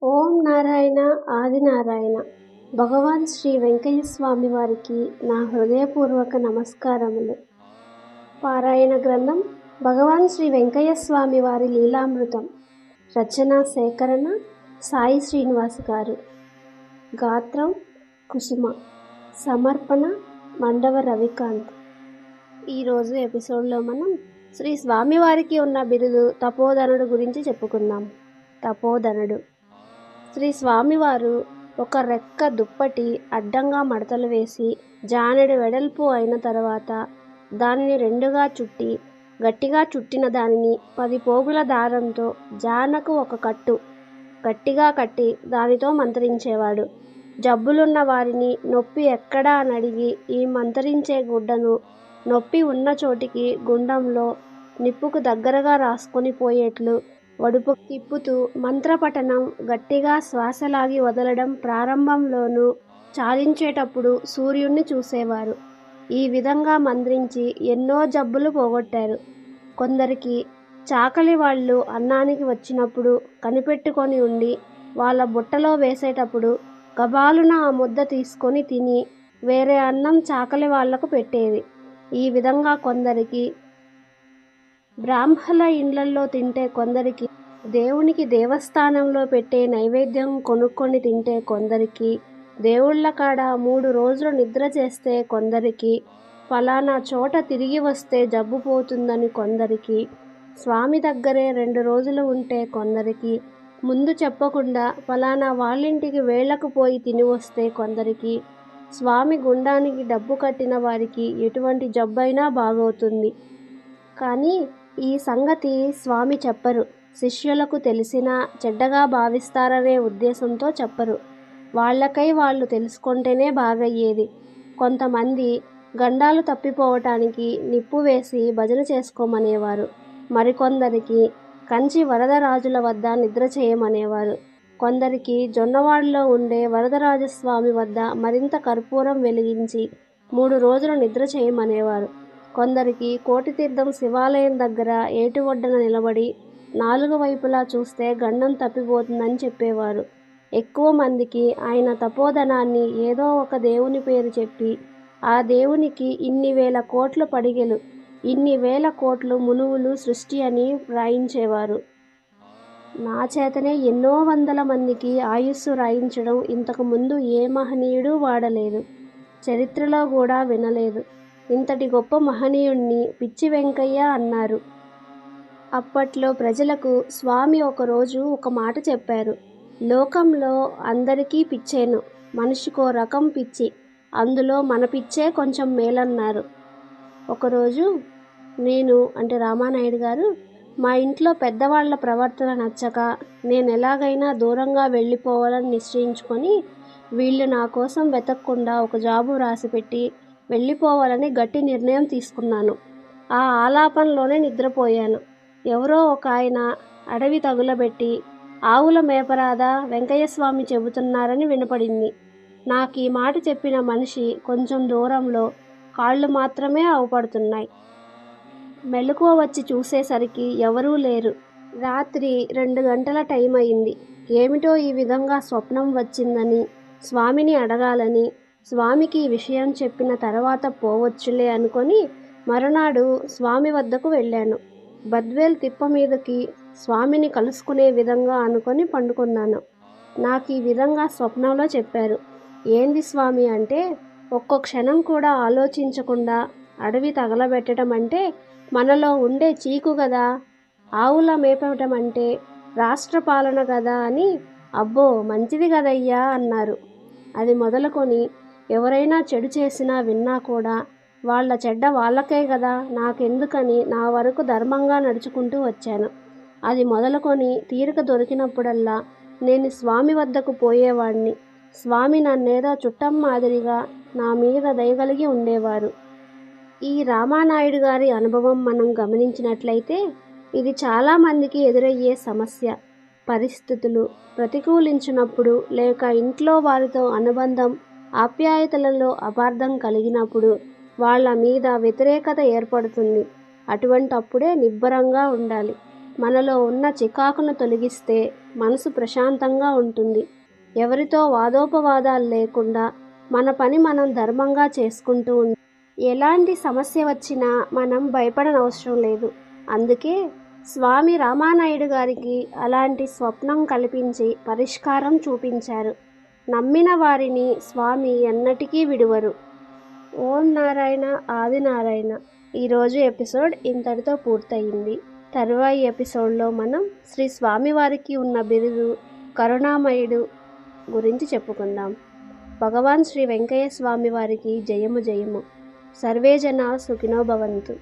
ఓం నారాయణ ఆదినారాయణ. భగవాన్ శ్రీ వెంకయ్య స్వామి వారికి నా హృదయపూర్వక నమస్కారములు. పారాయణ గ్రంథం భగవాన్ శ్రీ వెంకయ్య స్వామి వారి లీలామృతం. రచన సేకరణ సాయి శ్రీనివాస్ గారు. గాత్రం కుసుమ. సమర్పణ మండవ రవికాంత్. ఈరోజు ఎపిసోడ్లో మనం శ్రీ స్వామివారికి ఉన్న బిరుదు తపోధనుడు గురించి చెప్పుకుందాం. తపోధనుడు. శ్రీ స్వామివారు ఒక రెక్క దుప్పటి అడ్డంగా మడతలు వేసి జానెడు వెడల్పు అయిన తర్వాత దానిని రెండుగా చుట్టి గట్టిగా చుట్టిన దానిని 10 పోగుల దారంతో జానకు ఒక కట్టు గట్టిగా కట్టి దానితో మంత్రించేవాడు. జబ్బులున్న వారిని నొప్పి ఎక్కడా అని అడిగి ఈ మంత్రించే గుడ్డను నొప్పి ఉన్న చోటికి గుండంలో నిప్పుకు దగ్గరగా రాసుకొని పోయేట్లు వడుపు తిప్పుతూ మంత్రపఠనం గట్టిగా శ్వాసలాగి వదలడం ప్రారంభంలోనూ చాలించేటప్పుడు సూర్యుణ్ణి చూసేవారు. ఈ విధంగా మంత్రించి ఎన్నో జబ్బులు పోగొట్టారు. కొందరికి చాకలి వాళ్ళు అన్నానికి వచ్చినప్పుడు కనిపెట్టుకొని ఉండి వాళ్ళ బుట్టలో వేసేటప్పుడు గబాలున ఆ ముద్ద తీసుకొని తిని వేరే అన్నం చాకలి వాళ్లకు పెట్టేది. ఈ విధంగా కొందరికి బ్రాహ్మల ఇండ్లల్లో తింటే, కొందరికి దేవునికి దేవస్థానంలో పెట్టే నైవేద్యం కొనుక్కొని తింటే, కొందరికి దేవుళ్ళ కాడ 3 రోజులు నిద్ర చేస్తే, కొందరికి ఫలానా చోట తిరిగి వస్తే జబ్బు పోతుందని, కొందరికి స్వామి దగ్గరే 2 రోజులు ఉంటే, కొందరికి ముందు చెప్పకుండా ఫలానా వాళ్ళింటికి వేళకు పోయి తిని వస్తే, కొందరికి స్వామి గుండానికి డబ్బు కట్టిన వారికి ఎటువంటి జబ్బైనా బాగవుతుంది. కానీ ఈ సంగతి స్వామి చెప్పరు. శిష్యులకు తెలిసినా చెడ్డగా భావిస్తారనే ఉద్దేశంతో చెప్పరు. వాళ్ళకై వాళ్ళు తెలుసుకుంటేనే బాగయ్యేది. కొంతమంది గండాలు తప్పిపోవటానికి నిప్పు వేసి భజన చేసుకోమనేవారు. మరికొందరికి కంచి వరదరాజుల వద్ద నిద్ర చేయమనేవారు. కొందరికి జొన్నవాడలో ఉండే వరదరాజస్వామి వద్ద మరింత కర్పూరం వెలిగించి 3 రోజులు నిద్ర చేయమనేవారు. కొందరికి కోటితీర్థం శివాలయం దగ్గర ఏటి ఒడ్డున నిలబడి 4 వైపులా చూస్తే గండం తప్పిపోతుందని చెప్పేవారు. ఎక్కువ మందికి ఆయన తపోధనాన్ని ఏదో ఒక దేవుని పేరు చెప్పి ఆ దేవునికి ఇన్ని వేల కోట్ల పడిగెలు, ఇన్ని వేల కోట్లు మునువులు సృష్టి అని రాయించేవారు. నా చేతనే ఎన్నో వందల మందికి ఆయుస్సు రాయించడం ఇంతకు ముందు ఏ మహనీయుడు వాడలేదు, చరిత్రలో కూడా వినలేదు. ఇంతటి గొప్ప మహనీయుణ్ణి పిచ్చి వెంకయ్య అన్నారు. అప్పట్లో ప్రజలకు స్వామి ఒకరోజు ఒక మాట చెప్పారు. లోకంలో అందరికీ పిచ్చేను, మనిషికో రకం పిచ్చి, అందులో మన పిచ్చే కొంచెం మేలన్నారు. ఒకరోజు నేను అంటే రామానాయుడు గారు మా ఇంట్లో పెద్దవాళ్ల ప్రవర్తన నచ్చక నేను ఎలాగైనా దూరంగా వెళ్ళిపోవాలని నిశ్చయించుకొని వీళ్ళు నా కోసం వెతకకుండా ఒక జాబు రాసిపెట్టి వెళ్ళిపోవాలని గట్టి నిర్ణయం తీసుకున్నాను. ఆ ఆలాపనలోనే నిద్రపోయాను. ఎవరో ఒక ఆయన అడవి తగులబెట్టి ఆవుల మేపరాదా వెంకయ్యస్వామి చెబుతున్నారని వినపడింది. నాకు ఈ మాట చెప్పిన మనిషి కొంచెం దూరంలో, కాళ్ళు మాత్రమే అవపడుతున్నాయి. మెలకువ వచ్చి చూసేసరికి ఎవరూ లేరు. రాత్రి 2 గంటల టైం అయింది. ఏమిటో ఈ విధంగా స్వప్నం వచ్చిందని స్వామిని అడగాలని, స్వామికి ఈ విషయం చెప్పిన తర్వాత పోవచ్చులే అనుకొని మరునాడు స్వామి వద్దకు వెళ్ళాను. బద్వేల్ తిప్ప మీదకి స్వామిని కలుసుకునే విధంగా అనుకొని పండుకున్నాను. నాకు ఈ విధంగా స్వప్నంలో చెప్పారు. ఏంది స్వామి అంటే, ఒక్క క్షణం కూడా ఆలోచించకుండా అడవి తగలబెట్టడం అంటే మనలో ఉండే చీకు కదా, ఆవుల మేపటం అంటే రాష్ట్ర పాలన కదా అని. అబ్బో మంచిది కదయ్యా అన్నారు. అది మొదలుకొని ఎవరైనా చెడు చేసినా విన్నా కూడా వాళ్ళ చెడ్డ వాళ్ళకే కదా, నాకెందుకని నా వరకు ధర్మంగా నడుచుకుంటూ వచ్చాను. అది మొదలుకొని తీరిక దొరికినప్పుడల్లా నేను స్వామి వద్దకు పోయేవాడిని. స్వామి నన్నేదో చుట్టం మాదిరిగా నా మీద దయగలిగి ఉండేవారు. ఈ రామానాయుడు గారి అనుభవం మనం గమనించినట్లయితే ఇది చాలామందికి ఎదురయ్యే సమస్య. పరిస్థితులు ప్రతికూలించినప్పుడు, లేక ఇంట్లో వారితో అనుబంధం ఆప్యాయతలలో అపార్థం కలిగినప్పుడు వాళ్ళ మీద వ్యతిరేకత ఏర్పడుతుంది. అటువంటప్పుడే నిబ్బరంగా ఉండాలి. మనలో ఉన్న చికాకును తొలగిస్తే మనసు ప్రశాంతంగా ఉంటుంది. ఎవరితో వాదోపవాదాలు లేకుండా మన పని మనం ధర్మంగా చేసుకుంటూ ఎలాంటి సమస్య వచ్చినా మనం భయపడనవసరం లేదు. అందుకే స్వామి రామానాయుడు గారికి అలాంటి స్వప్నం కల్పించి పరిష్కారం చూపించారు. నమ్మిన వారిని స్వామి ఎన్నటికీ విడువరు. ఓం నారాయణ ఆదినారాయణ. ఈరోజు ఎపిసోడ్ ఇంతటితో పూర్తయింది. తరువాయి ఎపిసోడ్లో మనం శ్రీ స్వామివారికి ఉన్న బిరుదు కరుణామయుడు గురించి చెప్పుకుందాం. భగవాన్ శ్రీ వెంకయ్య స్వామి వారికి జయము జయము. సర్వే జనా సుఖినో భవంతు.